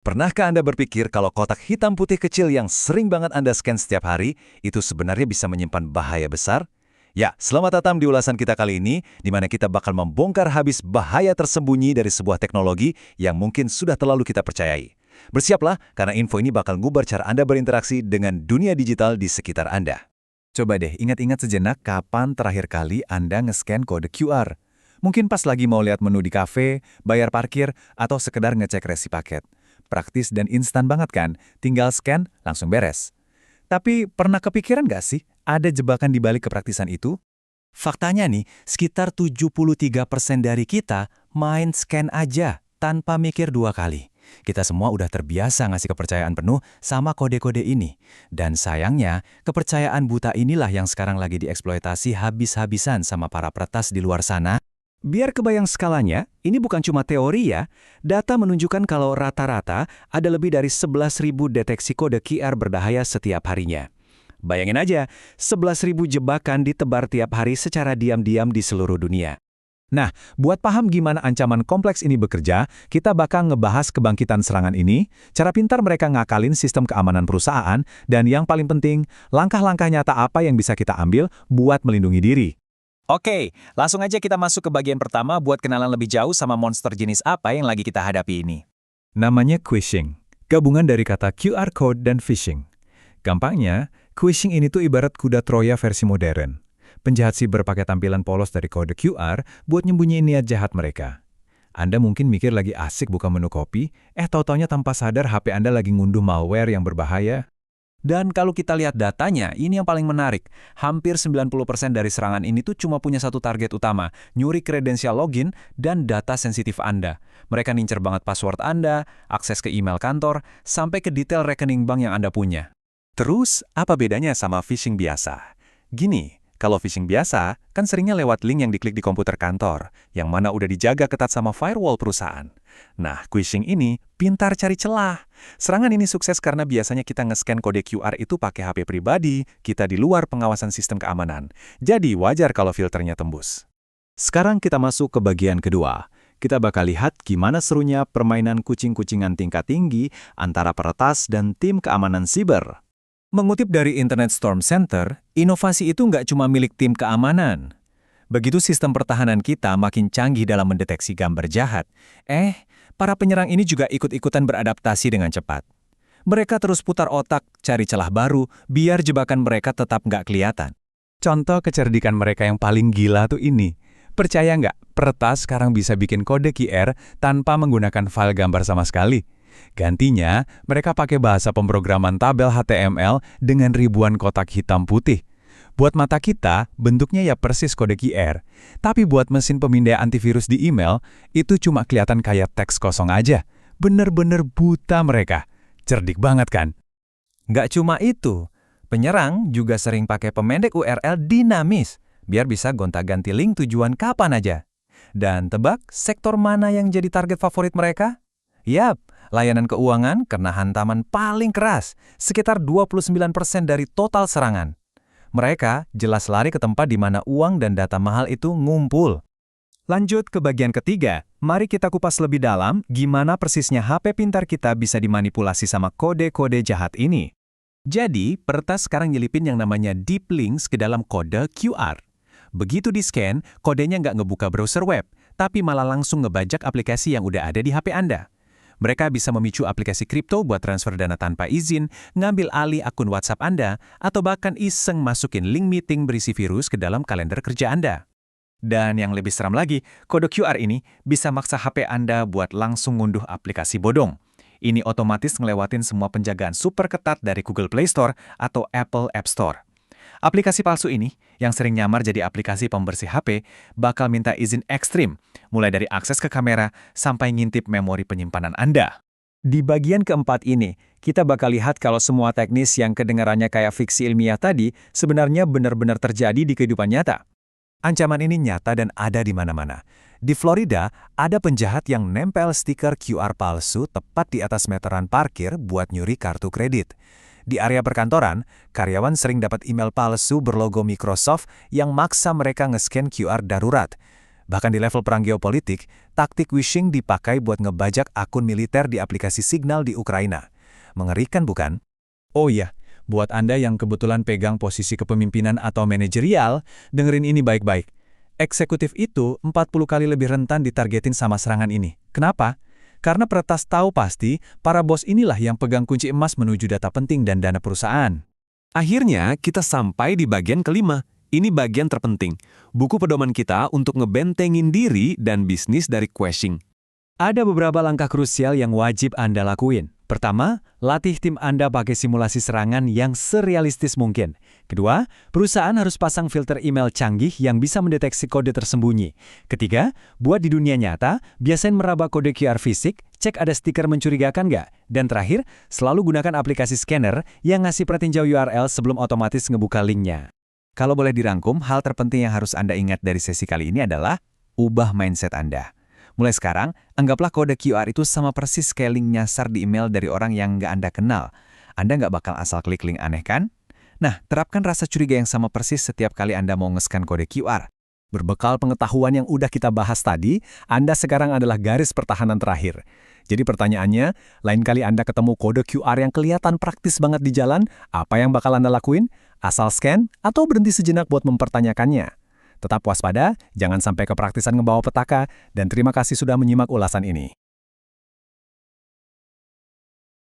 Pernahkah Anda berpikir kalau kotak hitam putih kecil yang sering banget Anda scan setiap hari, itu sebenarnya bisa menyimpan bahaya besar? Ya, selamat datang di ulasan kita kali ini, di mana kita bakal membongkar habis bahaya tersembunyi dari sebuah teknologi yang mungkin sudah terlalu kita percayai. Bersiaplah, karena info ini bakal ngubah cara Anda berinteraksi dengan dunia digital di sekitar Anda. Coba deh ingat-ingat sejenak kapan terakhir kali Anda nge-scan kode QR. Mungkin pas lagi mau lihat menu di kafe, bayar parkir, atau sekedar ngecek resi paket. Praktis dan instan banget kan? Tinggal scan, langsung beres. Tapi pernah kepikiran nggak sih ada jebakan di balik kepraktisan itu? Faktanya nih, sekitar 73% dari kita main scan aja tanpa mikir dua kali. Kita semua udah terbiasa ngasih kepercayaan penuh sama kode-kode ini. Dan sayangnya, kepercayaan buta inilah yang sekarang lagi dieksploitasi habis-habisan sama para peretas di luar sana. Biar kebayang skalanya, ini bukan cuma teori ya. Data menunjukkan kalau rata-rata ada lebih dari 11.000 deteksi kode QR berbahaya setiap harinya. Bayangin aja, 11.000 jebakan ditebar tiap hari secara diam-diam di seluruh dunia. Nah, buat paham gimana ancaman kompleks ini bekerja, kita bakal ngebahas kebangkitan serangan ini, cara pintar mereka ngakalin sistem keamanan perusahaan, dan yang paling penting, langkah-langkah nyata apa yang bisa kita ambil buat melindungi diri. Oke, langsung aja kita masuk ke bagian pertama buat kenalan lebih jauh sama monster jenis apa yang lagi kita hadapi ini. Namanya quishing, gabungan dari kata QR code dan phishing. Gampangnya, quishing ini tuh ibarat kuda Troya versi modern. Penjahat siber pakai tampilan polos dari kode QR buat nyembunyiin niat jahat mereka. Anda mungkin mikir lagi asik buka menu kopi, tahu-taunya tanpa sadar HP Anda lagi ngunduh malware yang berbahaya. Dan kalau kita lihat datanya, ini yang paling menarik. Hampir 90% dari serangan ini tuh cuma punya satu target utama, nyuri kredensial login dan data sensitif Anda. Mereka nincer banget password Anda, akses ke email kantor, sampai ke detail rekening bank yang Anda punya. Terus, apa bedanya sama phishing biasa? Gini, kalau phishing biasa, kan seringnya lewat link yang diklik di komputer kantor, yang mana udah dijaga ketat sama firewall perusahaan. Nah, quishing ini pintar cari celah. Serangan ini sukses karena biasanya kita nge-scan kode QR itu pakai HP pribadi, kita di luar pengawasan sistem keamanan. Jadi wajar kalau filternya tembus. Sekarang kita masuk ke bagian kedua. Kita bakal lihat gimana serunya permainan kucing-kucingan tingkat tinggi antara peretas dan tim keamanan siber. Mengutip dari Internet Storm Center, inovasi itu nggak cuma milik tim keamanan. Begitu sistem pertahanan kita makin canggih dalam mendeteksi gambar jahat, para penyerang ini juga ikut-ikutan beradaptasi dengan cepat. Mereka terus putar otak, cari celah baru, biar jebakan mereka tetap nggak kelihatan. Contoh kecerdikan mereka yang paling gila tuh ini. Percaya nggak, peretas sekarang bisa bikin kode QR tanpa menggunakan file gambar sama sekali. Gantinya, mereka pakai bahasa pemrograman tabel HTML dengan ribuan kotak hitam putih. Buat mata kita, bentuknya ya persis kode QR. Tapi buat mesin pemindai antivirus di email, itu cuma kelihatan kayak teks kosong aja. Bener-bener buta mereka. Cerdik banget kan? Nggak cuma itu, penyerang juga sering pakai pemendek URL dinamis, biar bisa gonta-ganti link tujuan kapan aja. Dan tebak, sektor mana yang jadi target favorit mereka? Yap, layanan keuangan kena hantaman paling keras, sekitar 29% dari total serangan. Mereka jelas lari ke tempat di mana uang dan data mahal itu ngumpul. Lanjut ke bagian ketiga, mari kita kupas lebih dalam gimana persisnya HP pintar kita bisa dimanipulasi sama kode-kode jahat ini. Jadi, peretas sekarang nyelipin yang namanya deep links ke dalam kode QR. Begitu di-scan, kodenya nggak ngebuka browser web, tapi malah langsung ngebajak aplikasi yang udah ada di HP Anda. Mereka bisa memicu aplikasi kripto buat transfer dana tanpa izin, ngambil alih akun WhatsApp Anda, atau bahkan iseng masukin link meeting berisi virus ke dalam kalender kerja Anda. Dan yang lebih seram lagi, kode QR ini bisa maksa HP Anda buat langsung ngunduh aplikasi bodong. Ini otomatis ngelewatin semua penjagaan super ketat dari Google Play Store atau Apple App Store. Aplikasi palsu ini, yang sering nyamar jadi aplikasi pembersih HP, bakal minta izin ekstrim, mulai dari akses ke kamera sampai ngintip memori penyimpanan Anda. Di bagian keempat ini, kita bakal lihat kalau semua teknis yang kedengarannya kayak fiksi ilmiah tadi sebenarnya benar-benar terjadi di kehidupan nyata. Ancaman ini nyata dan ada di mana-mana. Di Florida, ada penjahat yang nempel stiker QR palsu tepat di atas meteran parkir buat nyuri kartu kredit. Di area perkantoran, karyawan sering dapat email palsu berlogo Microsoft yang maksa mereka nge-scan QR darurat. Bahkan di level perang geopolitik, taktik wishing dipakai buat ngebajak akun militer di aplikasi Signal di Ukraina. Mengerikan bukan? Oh iya, buat Anda yang kebetulan pegang posisi kepemimpinan atau manajerial, dengerin ini baik-baik. Eksekutif itu 40 kali lebih rentan ditargetin sama serangan ini. Kenapa? Karena peretas tahu pasti, para bos inilah yang pegang kunci emas menuju data penting dan dana perusahaan. Akhirnya, kita sampai di bagian kelima. Ini bagian terpenting. Buku pedoman kita untuk ngebentengin diri dan bisnis dari quashing. Ada beberapa langkah krusial yang wajib Anda lakuin. Pertama, latih tim Anda pakai simulasi serangan yang serealistis mungkin. Kedua, perusahaan harus pasang filter email canggih yang bisa mendeteksi kode tersembunyi. Ketiga, buat di dunia nyata, biasain meraba kode QR fisik, cek ada stiker mencurigakan nggak. Dan terakhir, selalu gunakan aplikasi scanner yang ngasih petinjau URL sebelum otomatis ngebuka linknya. Kalau boleh dirangkum, hal terpenting yang harus Anda ingat dari sesi kali ini adalah ubah mindset Anda. Mulai sekarang, anggaplah kode QR itu sama persis kayak link nyasar di email dari orang yang nggak Anda kenal. Anda nggak bakal asal klik link aneh kan? Nah, terapkan rasa curiga yang sama persis setiap kali Anda mau nge-scan kode QR. Berbekal pengetahuan yang udah kita bahas tadi, Anda sekarang adalah garis pertahanan terakhir. Jadi pertanyaannya, lain kali Anda ketemu kode QR yang kelihatan praktis banget di jalan, apa yang bakal Anda lakuin? Asal scan atau berhenti sejenak buat mempertanyakannya? Tetap waspada, jangan sampai kepraktisan ngebawa petaka, dan terima kasih sudah menyimak ulasan ini.